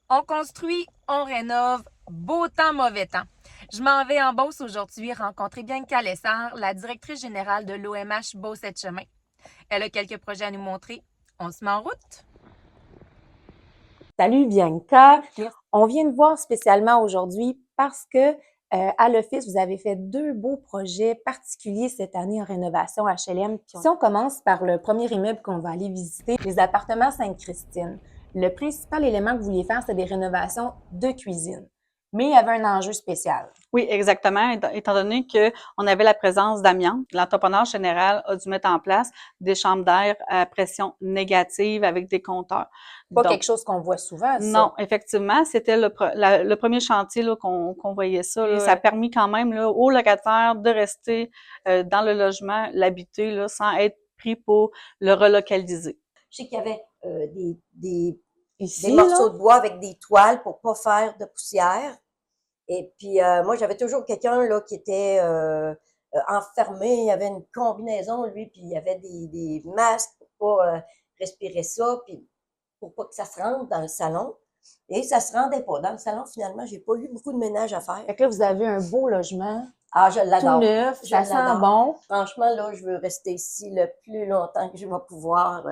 On construit, on rénove, beau temps, mauvais temps. Je m'en vais en Beauce aujourd'hui rencontrer Bianca Lessard, la directrice générale de l'OMH Beauce-Chemin. Elle a quelques projets à nous montrer. On se met en route? Salut Bianca, on vient te voir spécialement aujourd'hui parce que à l'Office, vous avez fait deux beaux projets particuliers cette année en rénovation HLM. Si on commence par le premier immeuble qu'on va aller visiter, les appartements Sainte-Christine, le principal élément que vous vouliez faire, c'est des rénovations de cuisine. Mais il y avait un enjeu spécial. Oui, exactement. Étant donné qu'on avait la présence d'amiante, l'entrepreneur général a dû mettre en place des chambres d'air à pression négative avec des compteurs. Pas Donc, quelque chose qu'on voit souvent, ça. non, effectivement, c'était le premier chantier là, qu'on voyait ça. Là. Ça a permis quand même là, aux locataires de rester dans le logement, l'habiter, là, sans être pris pour le relocaliser. Je sais qu'il y avait des Ici, morceaux de bois avec des toiles pour pas faire de poussière. Et puis, moi, j'avais toujours quelqu'un là qui était enfermé. Il y avait une combinaison, lui, puis il y avait des masques pour pas respirer ça, puis pour pas que ça se rentre dans le salon. Et ça se rendait pas. Dans le salon, finalement, j'ai pas eu beaucoup de ménage à faire. Fait que là, vous avez un beau logement, Ah, je tout l'adore. neuf, Je ça sent l'adore. bon. Franchement, là, je veux rester ici le plus longtemps que je vais pouvoir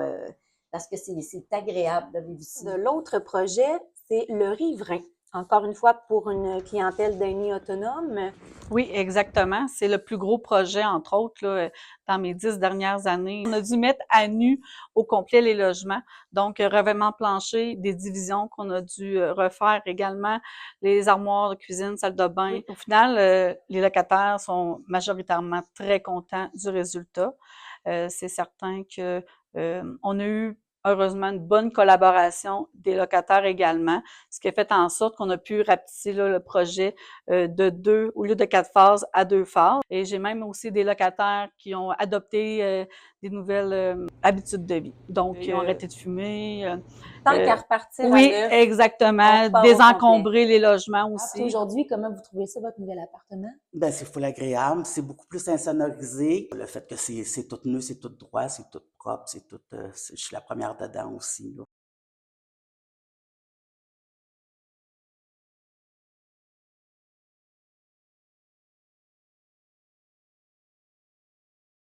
parce que c'est agréable de vivre ici. De l'autre projet, c'est le riverain. Encore une fois, pour une clientèle d'aînés autonomes. Oui, exactement. C'est le plus gros projet, entre autres, là, dans mes 10 dernières années. On a dû mettre à nu au complet les logements. Donc, revêtement plancher, des divisions qu'on a dû refaire également, les armoires de cuisine, salle de bain. Oui. Au final, les locataires sont majoritairement très contents du résultat. C'est certain que on a eu heureusement une bonne collaboration des locataires également, ce qui a fait en sorte qu'on a pu rapetisser là, le projet de 2 au lieu de 4 phases à 2 phases. Et j'ai même aussi des locataires qui ont adopté des nouvelles habitudes de vie. Donc, ils ont arrêté de fumer. Tant qu'à repartir oui, à neuf, exactement. on repart au Désencombrer les logements puis aussi. aujourd'hui, comment vous trouvez ça, votre nouvel appartement? Ben, c'est full agréable, c'est beaucoup plus insonorisé. Le fait que c'est tout neuf, c'est tout droit, c'est tout propre, je suis la première dedans aussi, là.